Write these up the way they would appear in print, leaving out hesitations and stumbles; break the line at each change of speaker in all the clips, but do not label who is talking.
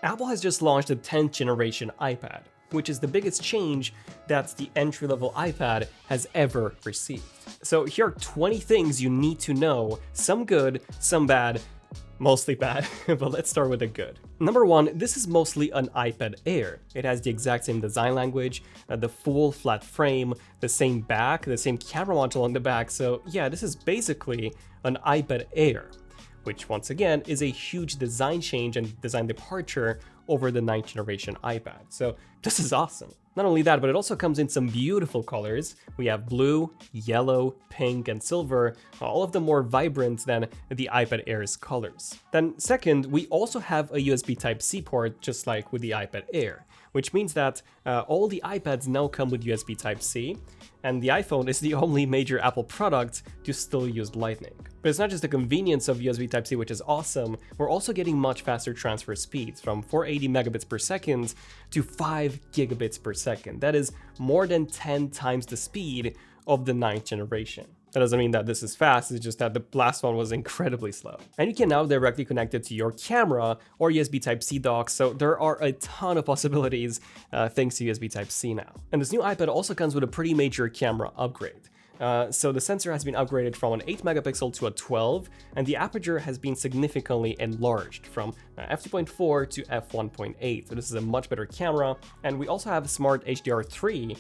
Apple has just launched the 10th generation iPad, which is the biggest change that the entry-level iPad has ever received. So here are 20 things you need to know, some good, some bad, mostly bad, but let's start with the good. Number one, this is mostly an iPad Air. It has the exact same design language, the full flat frame, the same back, the same camera module on the back, so yeah, this is basically an iPad Air, which once again is a huge design change and design departure over the 9th generation iPad. So this is awesome. Not only that, but it also comes in some beautiful colors. We have blue, yellow, pink, and silver, all of them more vibrant than the iPad Air's colors. Then second, we also have a USB Type-C port, just like with the iPad Air, which means that all the iPads now come with USB Type-C, and the iPhone is the only major Apple product to still use Lightning. But it's not just the convenience of USB Type-C, which is awesome, we're also getting much faster transfer speeds, from 480 megabits per second to 5 gigabits per second. That is more than 10 times the speed of the 9th generation. That doesn't mean that this is fast, it's just that the last one was incredibly slow. And you can now directly connect it to your camera or USB Type-C dock, so there are a ton of possibilities thanks to USB Type-C now. And this new iPad also comes with a pretty major camera upgrade. So the sensor has been upgraded from an 8 megapixel to a 12, and the aperture has been significantly enlarged from f2.4 to f1.8. So this is a much better camera, and we also have Smart HDR3,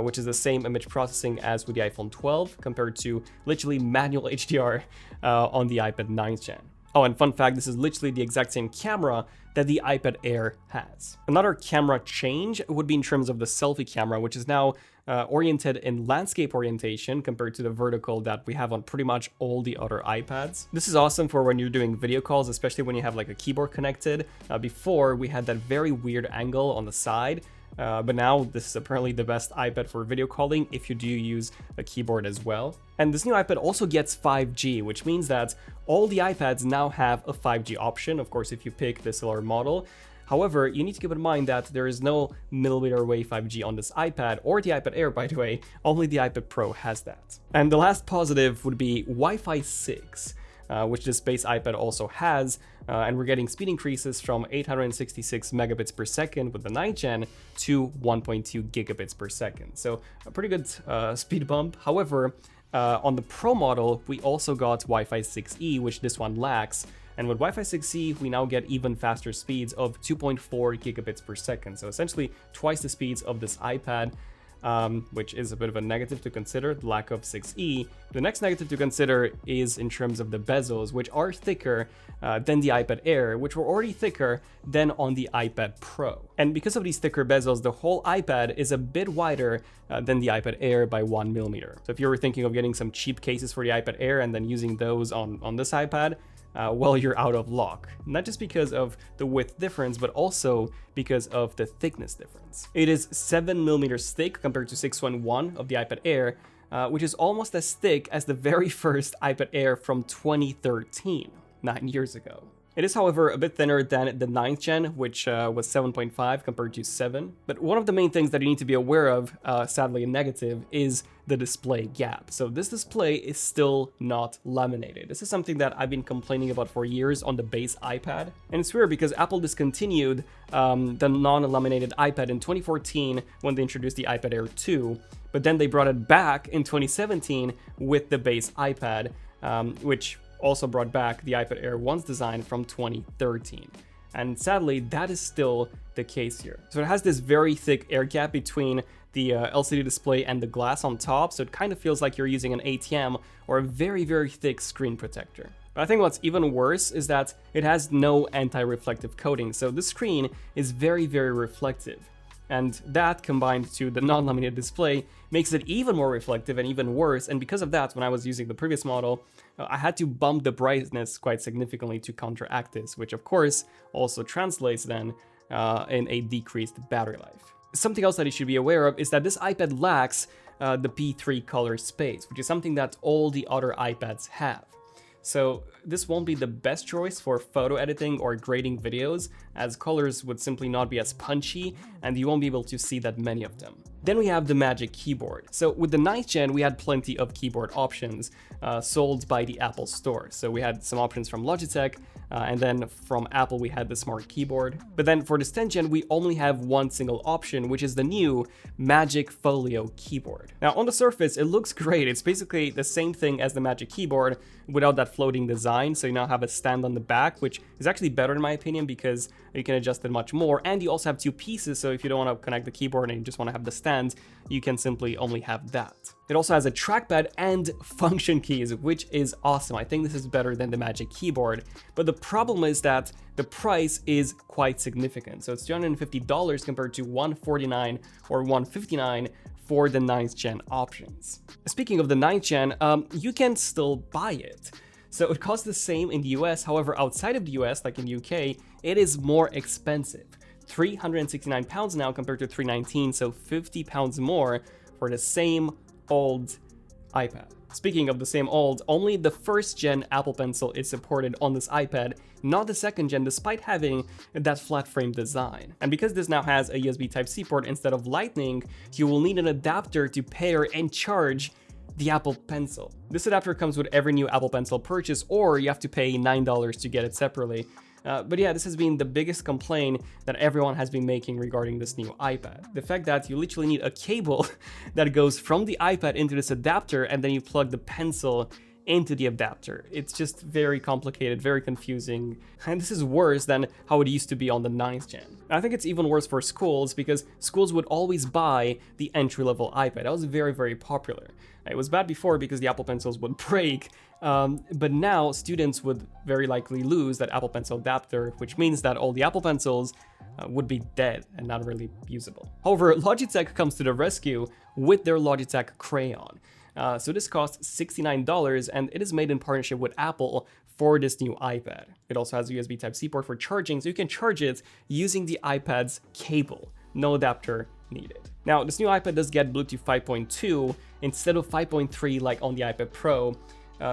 which is the same image processing as with the iPhone 12 compared to literally manual HDR on the iPad 9th gen. Oh, and fun fact, this is literally the exact same camera that the iPad Air has. Another camera change would be in terms of the selfie camera, which is now oriented in landscape orientation compared to the vertical that we have on pretty much all the other iPads. This is awesome for when you're doing video calls, especially when you have like a keyboard connected. Before, we had that very weird angle on the side. But now this is apparently the best iPad for video calling if you do use a keyboard as well. And this new iPad also gets 5G, which means that all the iPads now have a 5G option, of course, if you pick the Silver model. However, you need to keep in mind that there is no millimeter wave 5G on this iPad or the iPad Air, by the way, only the iPad Pro has that. And the last positive would be Wi-Fi 6. Which this base iPad also has, and we're getting speed increases from 866 megabits per second with the 9th gen to 1.2 gigabits per second. So a pretty good speed bump. However, on the Pro model, we also got Wi-Fi 6E, which this one lacks. And with Wi-Fi 6E, we now get even faster speeds of 2.4 gigabits per second. So essentially twice the speeds of this iPad. Which is a bit of a negative to consider, the lack of 6E. The next negative to consider is in terms of the bezels, which are thicker than the iPad Air, which were already thicker than on the iPad Pro. And because of these thicker bezels, the whole iPad is a bit wider than the iPad Air by 1 millimeter. So if you were thinking of getting some cheap cases for the iPad Air and then using those on this iPad, well, you're out of luck. Not just because of the width difference, but also because of the thickness difference. It is 7 millimeters thick compared to 6.1 of the iPad Air, which is almost as thick as the very first iPad Air from 2013, 9 years ago. It is, however, a bit thinner than the 9th gen, which was 7.5 compared to 7. But one of the main things that you need to be aware of, sadly a negative, is the display gap. So this display is still not laminated. This is something that I've been complaining about for years on the base iPad. And it's weird because Apple discontinued the non-laminated iPad in 2014 when they introduced the iPad Air 2. But then they brought it back in 2017 with the base iPad, which also brought back the iPad Air 1's design from 2013. And sadly, that is still the case here. So it has this very thick air gap between the LCD display and the glass on top, so it kind of feels like you're using an ATM or a very, very thick screen protector. But I think what's even worse is that it has no anti-reflective coating, so the screen is very, very reflective. And that, combined to the non-laminated display, makes it even more reflective and even worse. And because of that, when I was using the previous model, I had to bump the brightness quite significantly to counteract this, which of course also translates then in a decreased battery life. Something else that you should be aware of is that this iPad lacks the P3 color space, which is something that all the other iPads have. So this won't be the best choice for photo editing or grading videos, as colors would simply not be as punchy and you won't be able to see that many of them. Then we have the Magic Keyboard. So with the 9th gen, we had plenty of keyboard options sold by the Apple Store. So we had some options from Logitech, and then from Apple, we had the Smart Keyboard. But then for this 10th gen, we only have one single option, which is the new Magic Folio keyboard. Now on the surface, it looks great. It's basically the same thing as the Magic Keyboard without that floating design. So you now have a stand on the back, which is actually better in my opinion because you can adjust it much more. And you also have two pieces. So if you don't want to connect the keyboard and you just want to have the stand, you can simply only have that. It also has a trackpad and function keys, which is awesome. I think this is better than the Magic Keyboard, but the problem is that the price is quite significant. So it's $250 compared to $149 or $159 for the 9th gen options. Speaking of the 9th gen, you can still buy it. So it costs the same in the US, however, outside of the US, like in the UK, it is more expensive. £369 now compared to $319, so £50 more for the same old iPad. Speaking of the same old, only the 1st gen Apple Pencil is supported on this iPad, not the 2nd gen, despite having that flat frame design. And because this now has a USB Type-C port instead of Lightning, you will need an adapter to pair and charge the Apple Pencil. This adapter comes with every new Apple Pencil purchase, or you have to pay $9 to get it separately. But yeah, this has been the biggest complaint that everyone has been making regarding this new iPad. The fact that you literally need a cable that goes from the iPad into this adapter, and then you plug the pencil into the adapter. It's just very complicated, very confusing, and this is worse than how it used to be on the 9th gen. I think it's even worse for schools because schools would always buy the entry-level iPad. That was very, very popular. It was bad before because the Apple Pencils would break, but now students would very likely lose that Apple Pencil adapter, which means that all the Apple Pencils would be dead and not really usable. However, Logitech comes to the rescue with their Logitech Crayon. So this costs $69 and it is made in partnership with Apple for this new iPad. It also has a USB Type-C port for charging, so you can charge it using the iPad's cable. No adapter needed. Now, this new iPad does get Bluetooth 5.2 instead of 5.3 like on the iPad Pro.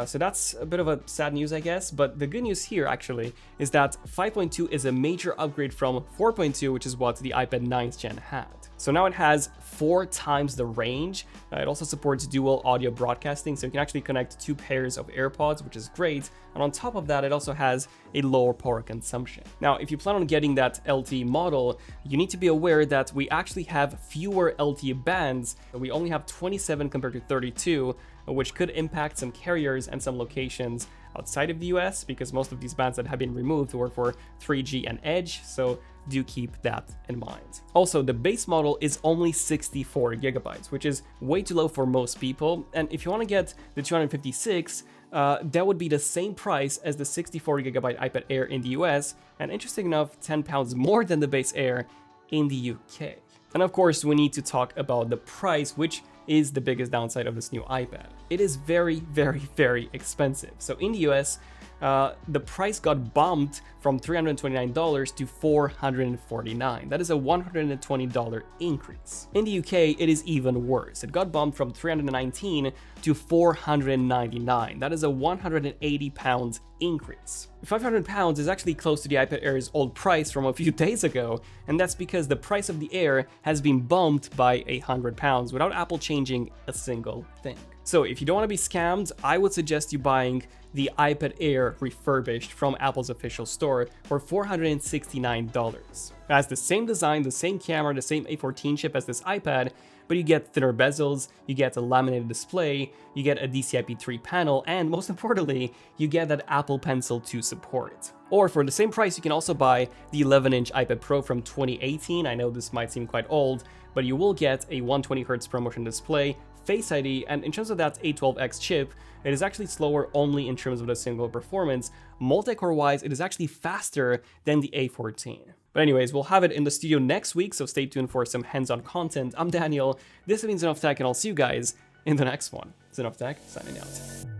So that's a bit of a sad news, I guess, but the good news here actually is that 5.2 is a major upgrade from 4.2, which is what the iPad 9th gen had. So now it has 4 times the range. It also supports dual audio broadcasting, so you can actually connect 2 pairs of AirPods, which is great. And on top of that, it also has a lower power consumption. Now, if you plan on getting that LTE model, you need to be aware that we actually have fewer LTE bands. We only have 27 compared to 32, which could impact some carriers and some locations outside of the US because most of these bands that have been removed were for 3G and Edge, so do keep that in mind. Also, the base model is only 64 gigabytes, which is way too low for most people, and if you want to get the 256, that would be the same price as the 64 gigabyte iPad Air in the US, and interesting enough, £10 more than the base Air in the UK. And of course, we need to talk about the price, which is the biggest downside of this new iPad. It is very, very, very expensive. So in the US, the price got bumped from $329 to $449. That is a $120 increase. In the UK, it is even worse. It got bumped from $319 to $499. That is a £180 increase. £500 is actually close to the iPad Air's old price from a few days ago, and that's because the price of the Air has been bumped by £100 without Apple changing a single thing. So if you don't want to be scammed, I would suggest you buying the iPad Air refurbished from Apple's official store for $469. It has the same design, the same camera, the same A14 chip as this iPad, but you get thinner bezels, you get a laminated display, you get a DCI-P3 panel, and most importantly, you get that Apple Pencil to support. Or for the same price, you can also buy the 11-inch iPad Pro from 2018. I know this might seem quite old, but you will get a 120Hz ProMotion display, Face ID, and in terms of that A12X chip, it is actually slower only in terms of the single performance. Multi-core wise, it is actually faster than the A14. But anyways, we'll have it in the studio next week, so stay tuned for some hands-on content. I'm Daniel, this has been ZONEofTECH, and I'll see you guys in the next one. ZONEofTECH, signing out.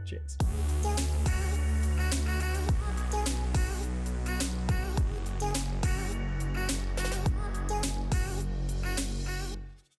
Cheers.